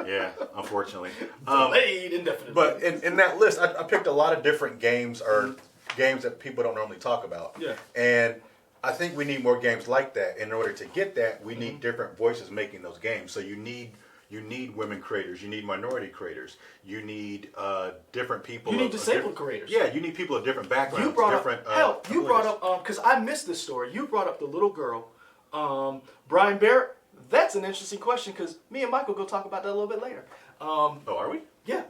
Yeah, unfortunately. Delayed indefinitely. But in that list, I picked a lot of different games or games that people don't normally talk about. Yeah. And I think we need more games like that. In order to get that, we need different voices making those games. So you need women creators. You need minority creators. You need different people. You need disabled creators. Yeah, you need people of different backgrounds. You brought different, up, you brought up, because I missed this story. You brought up the little girl, Brian Barrett. That's an interesting question because me and Michael go talk about that a little bit later. Oh, are we? Yeah.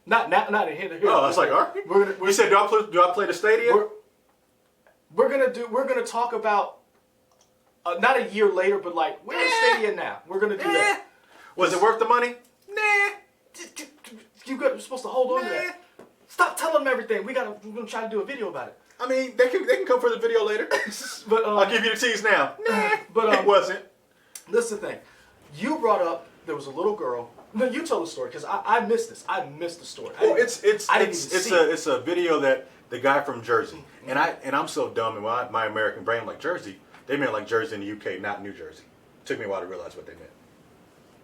Not in here. Oh, I was like, are we? You said, do I play the Stadia? We're gonna talk about not a year later, but like we're in Stadia now. We're gonna do that. Was it worth the money? Nah. You're supposed to hold on to that. Stop telling them everything. We're gonna try to do a video about it. I mean, they can come for the video later. But I'll give you the tease now. Nah, but it wasn't. This is the thing. You brought up there was a little girl. No, you tell the story because I missed this. I missed the story. Well, it's a video that the guy from Jersey, and I'm so dumb in my American brain. I'm like, Jersey. They meant like Jersey in the UK, not New Jersey. Took me a while to realize what they meant.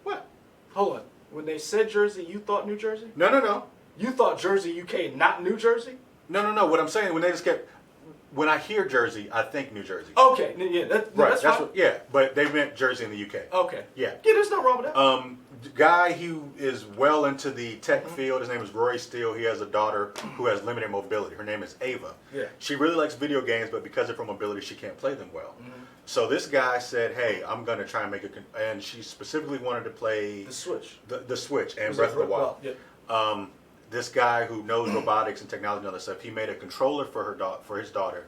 What? Hold on. When they said Jersey, you thought New Jersey? No. You thought Jersey, UK, not New Jersey? No. What I'm saying, when I hear Jersey, I think New Jersey. Okay, yeah, that's fine. But they meant Jersey in the UK. Okay. Yeah, there's no wrong with that. The guy who is well into the tech field, his name is Rory Steele. He has a daughter who has limited mobility. Her name is Ava. Yeah. She really likes video games, but because of her mobility, she can't play them well. Mm-hmm. So this guy said, hey, I'm going to try and make and she specifically wanted to play... The Switch. The Switch and Breath of the Wild. Yeah. This guy who knows robotics and technology and other stuff, he made a controller for his daughter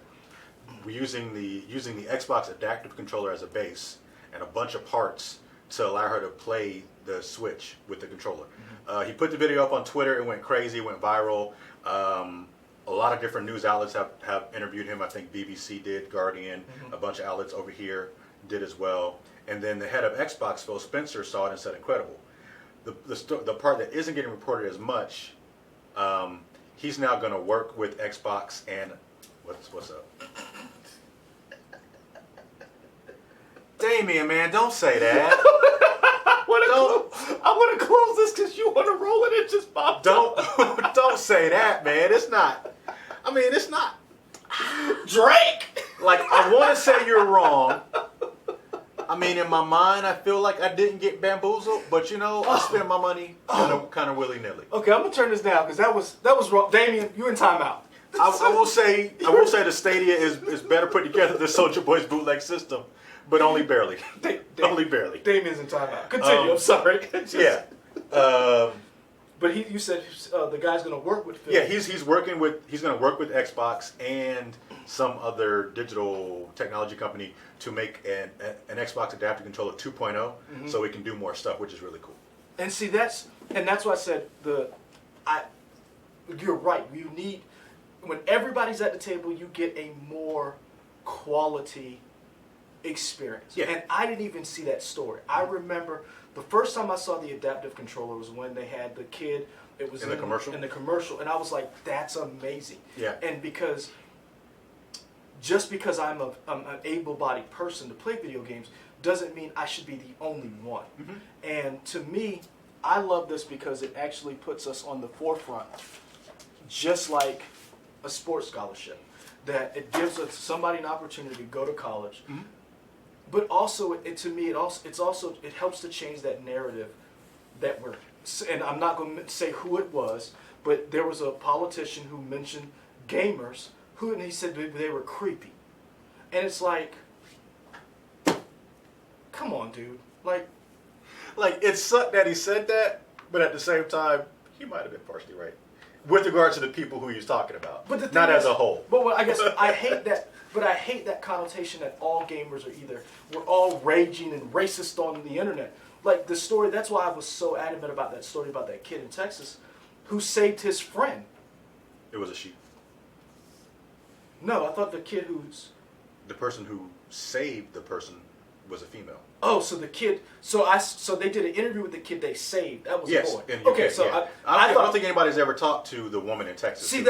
using the Xbox adaptive controller as a base and a bunch of parts to allow her to play the Switch with the controller. Mm-hmm. He put the video up on Twitter. It went crazy. It went viral. A lot of different news outlets have interviewed him. I think BBC did, Guardian, a bunch of outlets over here did as well. And then the head of Xbox, Phil Spencer, saw it and said incredible. The part that isn't getting reported as much, he's now going to work with Xbox and what's up? Damien, man, don't say that. I want to close this because you want to roll it into say that, man. It's not. I mean, it's not. Drake. Like, I want to say you're wrong. I mean, in my mind, I feel like I didn't get bamboozled, but you know, I spent my money kind of willy nilly. Okay, I'm gonna turn this down because that was wrong. Damien, you in timeout. I will say the Stadia is better put together than Soulja Boy's bootleg system, but only barely. Only barely. Damien's in timeout. Continue. I'm sorry. Yeah. But you said the guy's gonna work with Phil. Yeah, he's going to work with Xbox and some other digital technology company to make an Xbox adaptive controller 2.0, so we can do more stuff, which is really cool. And see, that's why I said you're right. You need, when everybody's at the table, you get a more quality experience. Yeah. And I didn't even see that story. I remember the first time I saw the adaptive controller was when they had the kid. It was in the commercial. In the commercial, and I was like, "That's amazing." Yeah. And just because I'm an able-bodied person to play video games doesn't mean I should be the only one. Mm-hmm. And to me, I love this because it actually puts us on the forefront, just like a sports scholarship, that it gives somebody an opportunity to go to college. Mm-hmm. But also, it helps to change that narrative that and I'm not going to say who it was, but there was a politician who mentioned gamers and he said they were creepy. And it's like, come on, dude. Like it sucked that he said that, but at the same time, he might have been partially right with regard to the people who he was talking about, but not as a whole. But I guess I hate that. But I hate that connotation that all gamers are we're all raging and racist on the internet. Like the story, that's why I was so adamant about that story about that kid in Texas who saved his friend. It was a she. No, I thought the person who saved the person was a female. Oh, so the kid. So they did an interview with the kid they saved. That was a boy. Okay, so yeah. I don't think anybody's ever talked to the woman in Texas. And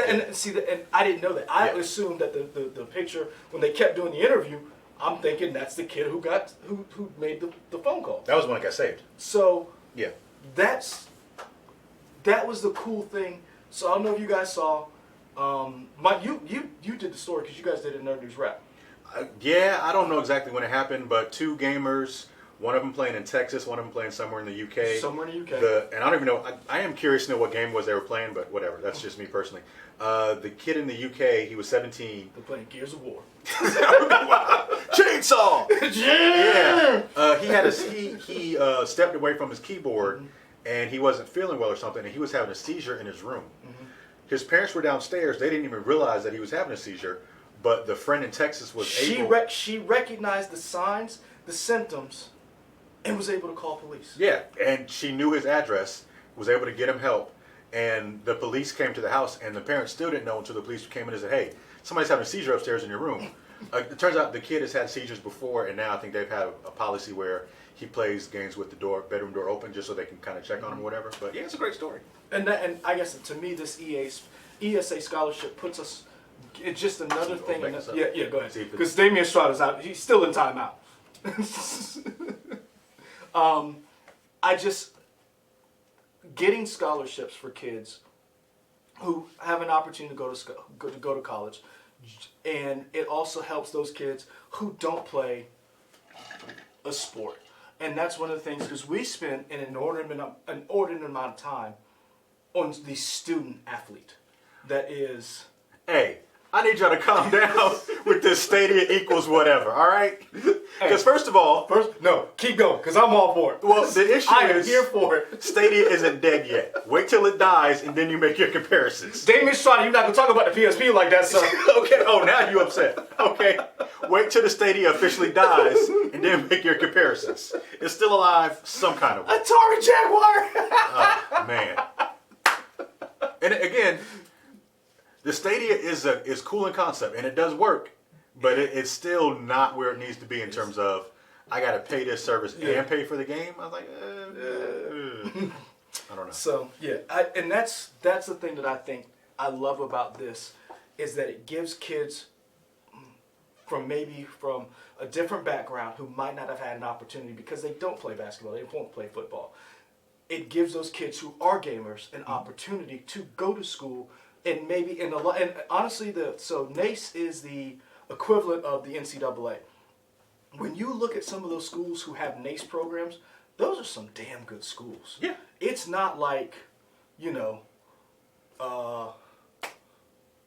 I didn't know that. I assumed that the picture when they kept doing the interview, I'm thinking that's the kid who made the phone call. That was when it got saved. So yeah, that was the cool thing. So I don't know if you guys saw. You did the story because you guys did a Nerd News Wrap. Yeah, I don't know exactly when it happened, but two gamers, one of them playing in Texas, one of them playing somewhere in the UK. Somewhere in the UK. And I don't even know, I am curious to know what game was they were playing, but whatever, that's just me personally. The kid in the UK, he was 17. They're playing Gears of War. Chainsaw! Yeah! He stepped away from his keyboard, and he wasn't feeling well or something, and he was having a seizure in his room. His parents were downstairs, they didn't even realize that he was having a seizure. But the friend in Texas was able. She recognized the signs, the symptoms, and was able to call police. Yeah, and she knew his address, was able to get him help, and the police came to the house, and the parents still didn't know until the police came in and said, "Hey, somebody's having a seizure upstairs in your room." It turns out the kid has had seizures before, and now I think they've had a policy where he plays games with the bedroom door open, just so they can kind of check on him or whatever. But yeah, it's a great story. And I guess to me, this ESA scholarship puts us. It's just another thing. Yeah, go ahead. Because Damien Estrada's out. He's still in timeout. Getting scholarships for kids who have an opportunity to go to college, and it also helps those kids who don't play a sport. And that's one of the things, because we spend an inordinate amount of time on the student athlete. That is... Hey, I need y'all to calm down with this Stadia equals whatever, all right? Because first of all... No, keep going, because I'm all for it. Well, the issue I am here for it. Stadia isn't dead yet. Wait till it dies, and then you make your comparisons. Damien Estrada, you're not going to talk about the PSP like that, son. Okay, oh, now you upset. Okay, wait till the Stadia officially dies, and then make your comparisons. It's still alive some kind of way. Atari Jaguar! Oh, man. And again... The Stadia is cool in concept, and it does work, but it's still not where it needs to be in terms of, I got to pay this service and pay for the game. I was like, I don't know. So, yeah, and that's the thing that I think I love about this, is that it gives kids from a different background who might not have had an opportunity because they don't play basketball, they won't play football. It gives those kids who are gamers an opportunity to go to school, and maybe in a lot, and honestly, so NACE is the equivalent of the NCAA. When you look at some of those schools who have NACE programs, those are some damn good schools. Yeah. It's not like,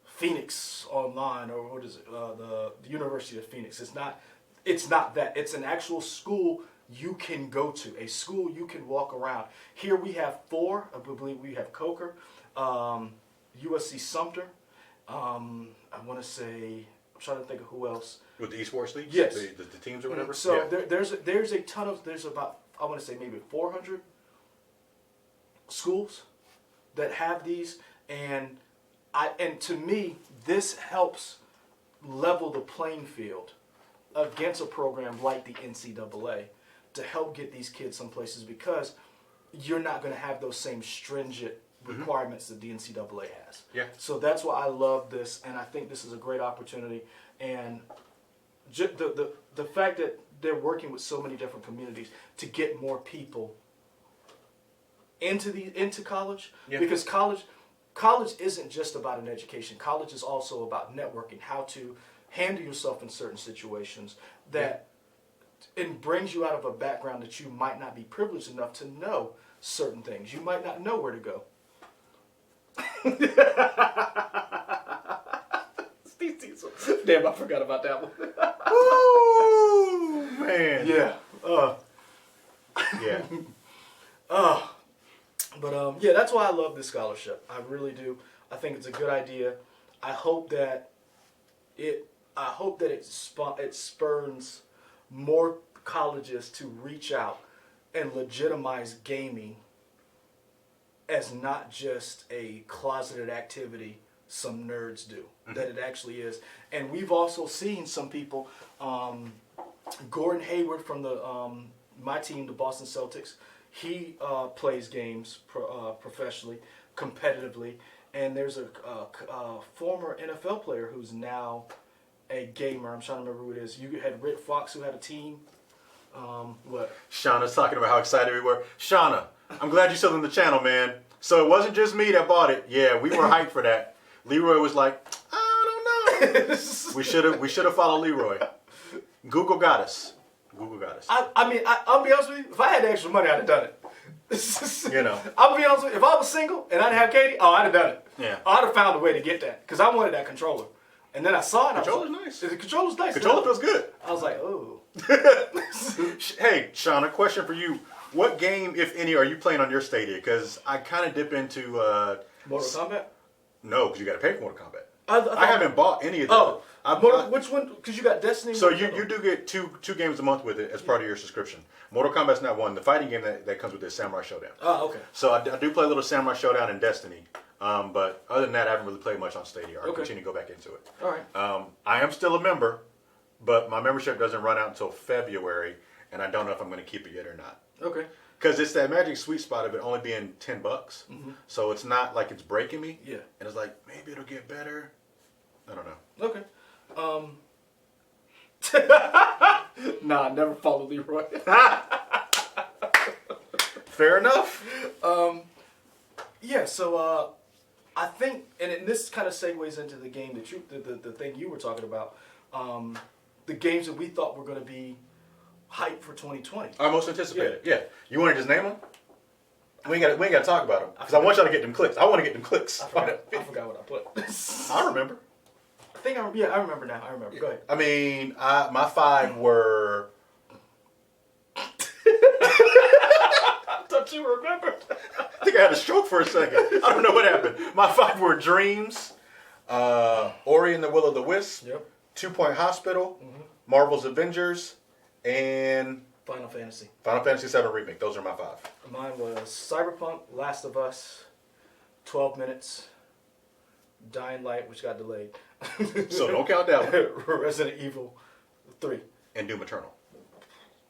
Phoenix Online, or what is it? The University of Phoenix. It's not that. It's an actual school you can go to, a school you can walk around. Here we have 4. I believe we have Coker, USC Sumter. I want to say, I'm trying to think of who else. With the esports leagues? Yes. The teams or whatever? So there's a ton of, there's about, I want to say maybe 400 schools that have these, and to me, this helps level the playing field against a program like the NCAA to help get these kids some places, because you're not going to have those same stringent requirements that the NCAA has. Yeah. So that's why I love this, and I think this is a great opportunity. And the fact that they're working with so many different communities to get more people into college, because college isn't just about an education. College is also about networking, how to handle yourself in certain situations that it brings you out of a background that you might not be privileged enough to know certain things. You might not know where to go. Damn, I forgot about that one. Ooh, man. Yeah. Yeah. But yeah, that's why I love this scholarship. I really do. I think it's a good idea. I hope that it spurns more colleges to reach out and legitimize gaming as not just a closeted activity some nerds do. That it actually is. And we've also seen some people, Gordon Hayward from my team, the Boston Celtics, he plays games professionally, competitively, and there's a former NFL player who's now a gamer. I'm trying to remember who it is. You had Rick Fox, who had a team. What? Shauna's talking about how excited we were. Shauna, I'm glad you're still in the channel, man. So it wasn't just me that bought it. Yeah, we were hyped for that. Leroy was like, I don't know. we should have followed Leroy. Google got us. I mean, I'll be honest with you. If I had extra money, I'd have done it. I'll be honest with you. If I was single and I didn't have Katie, I'd have done it. Yeah. I'd have found a way to get that, because I wanted that controller. And then I saw it. Controller's nice. The controller's nice. Controller feels good. I was like, oh. Hey, Shauna, question for you. What game, if any, are you playing on your Stadia? Because I kind of dip into... Mortal Kombat? No, because you got to pay for Mortal Kombat. I haven't bought any of them. Oh, which one? Because you got Destiny. So you do get two games a month with it as part of your subscription. Mortal Kombat's not one. The fighting game that comes with it is Samurai Showdown. Oh, okay. So I do play a little Samurai Showdown and Destiny. But other than that, I haven't really played much on Stadia. I'll continue to go back into it. All right. I am still a member, but my membership doesn't run out until February, and I don't know if I'm going to keep it yet or not. Okay. Because it's that magic sweet spot of it only being $10. So it's not like it's breaking me. Yeah. And it's like, maybe it'll get better. I don't know. Okay. Nah, I never followed Leroy. Fair enough. Yeah, so I think, and this kind of segues into the game that the thing you were talking about, the games that we thought were going to be hype for 2020. Our most anticipated. Yeah. You want to just name them? We ain't got to talk about them because I want y'all to get them clicks. I want to get them clicks. I forgot what I put. I remember. I remember now. I remember. Go ahead. I mean, my 5 were. I thought you remembered. I think I had a stroke for a second. I don't know what happened. My 5 were Dreams, Ori and the Will of the Wisp, 2 Point Hospital, Marvel's Avengers, and Final Fantasy VII Remake. Those are my 5. Mine was Cyberpunk, Last of Us, 12 Minutes, Dying Light, which got delayed. So don't count that one. Resident Evil 3. And Doom Eternal.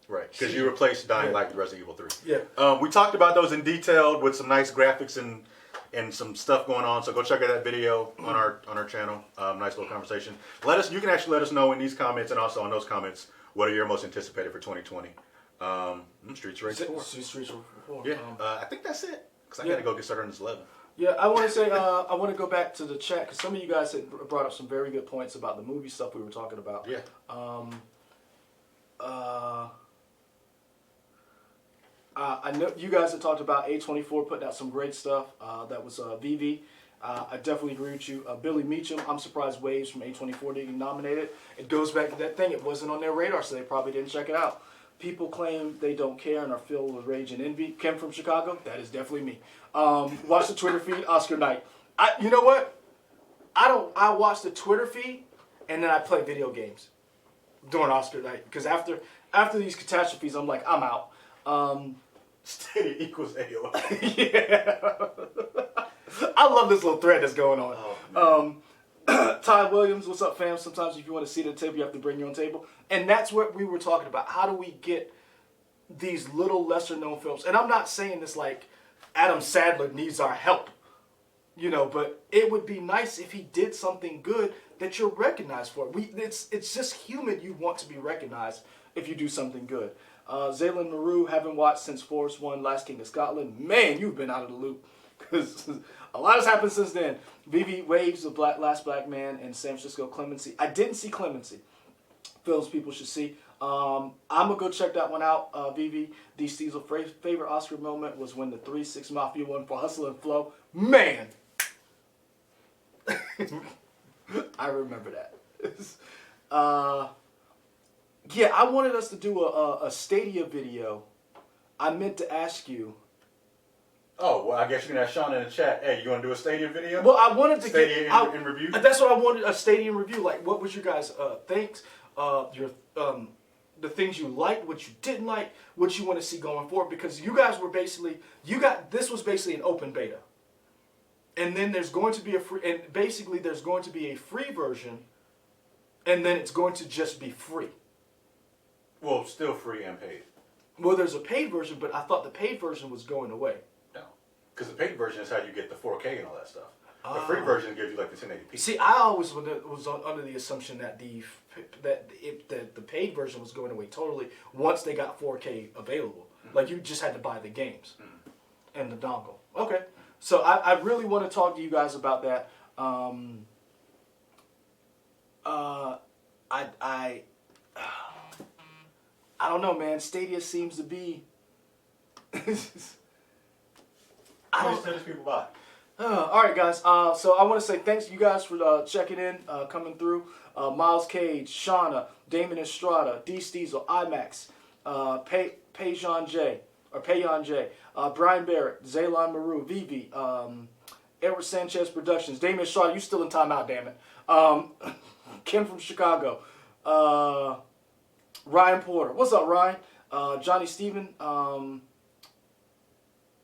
Right, because you replaced Dying Light with Resident Evil 3. Yeah. We talked about those in detail with some nice graphics and some stuff going on. So go check out that video on our channel. Nice little conversation. You can actually let us know in these comments and also on those comments what are your most anticipated for 2020. Streets Rage 4. Streets Rage 4. Yeah. I think that's it. Because I got to go get started on this 11. Yeah, I want to say, I want to go back to the chat because some of you guys had brought up some very good points about the movie stuff we were talking about. Yeah. I know you guys had talked about A24 putting out some great stuff. That was VV. I definitely agree with you. Billy Meacham, I'm surprised Waves from A24 didn't get nominated. It goes back to that thing. It wasn't on their radar, so they probably didn't check it out. People claim they don't care and are filled with rage and envy. Kim from Chicago, that is definitely me. Watch the Twitter feed, Oscar night. You know what? I watch the Twitter feed and then I play video games during Oscar night because after these catastrophes, I'm like, I'm out. Stadia equals AOL. Yeah. I love this little thread that's going on. Oh, Ty Williams, what's up, fam? Sometimes if you want to sit at the table, you have to bring your own table. And that's what we were talking about. How do we get these little lesser-known films? And I'm not saying this like Adam Sandler needs our help, you know, but it would be nice if he did something good that you're recognized for. It's just human. You want to be recognized if you do something good. Zaylin Maru, haven't watched since Force 1, Last King of Scotland. Man, you've been out of the loop. Because a lot has happened since then. VV Waves, The Last Black Man, and San Francisco Clemency. I didn't see Clemency. Films people should see. I'm going to go check that one out. VV, D. Steele's favorite Oscar moment was when the 3-6 Mafia won for Hustle and Flow. Man! I remember that. Yeah, I wanted us to do a Stadia video. I meant to ask you. Oh, well, I guess you can ask Sean in the chat. Hey, you want to do a Stadia video? Well, I wanted to Stadia in review? That's what I wanted, a Stadia review. Like, what was your guys' thanks? The things you liked, what you didn't like, what you want to see going forward. Because you guys were basically, this was basically an open beta. And then there's going to be there's going to be a free version. And then it's going to just be free. Well, still free and paid. Well, there's a paid version, but I thought the paid version was going away. No. Because the paid version is how you get the 4K and all that stuff. The free version gives you like the 1080p. See, I always was under the assumption that the paid version was going away totally once they got 4K available. Mm-hmm. Like, you just had to buy the games and the dongle. Okay. So I really want to talk to you guys about that. I don't know, man. Stadia seems to be. I don't send people by. All right, guys. So I want to say thanks to you guys for checking in, coming through. Miles Cage, Shauna, Damon Estrada, D. Steezel, IMAX, Payan J, Brian Barrett, Zaylon Maru, Vivi, Edward Sanchez Productions, Damon Estrada. You still in timeout, damn it. Kim from Chicago. Ryan Porter. What's up, Ryan? Johnny Steven.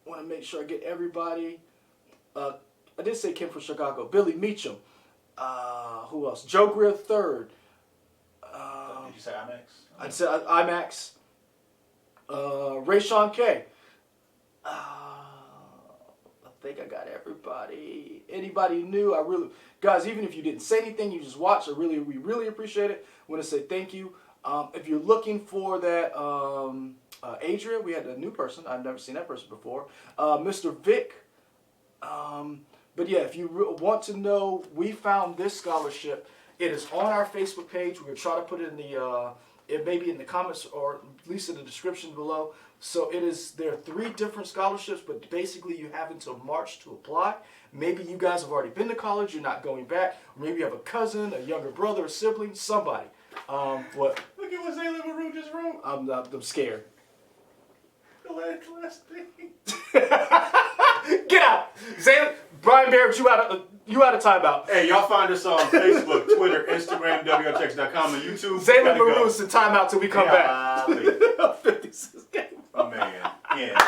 Want to make sure I get everybody. I did say Kim from Chicago. Billy Meacham. Who else? Joe Greer III. Did you say IMAX? I said IMAX. Rayshawn K. I think I got everybody. Anybody new? Guys, even if you didn't say anything, you just watched. We really appreciate it. I want to say thank you. If you're looking for that, Adria, we had a new person. I've never seen that person before. Mr. Vic. But yeah, if you want to know, we found this scholarship. It is on our Facebook page. We're going to try to put it in it may be in the comments or at least in the description below. So there are 3 different scholarships, but basically you have until March to apply. Maybe you guys have already been to college, you're not going back. Maybe you have a cousin, a younger brother, a sibling, somebody. What? Look at what Zaylin Maru just wrote. I'm scared. The last thing. Get out! Zaylin, Brian Barrett, you out of timeout. Hey, y'all find us on Facebook, Twitter, Instagram, WRTX.com, and YouTube. Zaylin Maru's in timeout till we come back. 56 game. Oh, man. Yeah.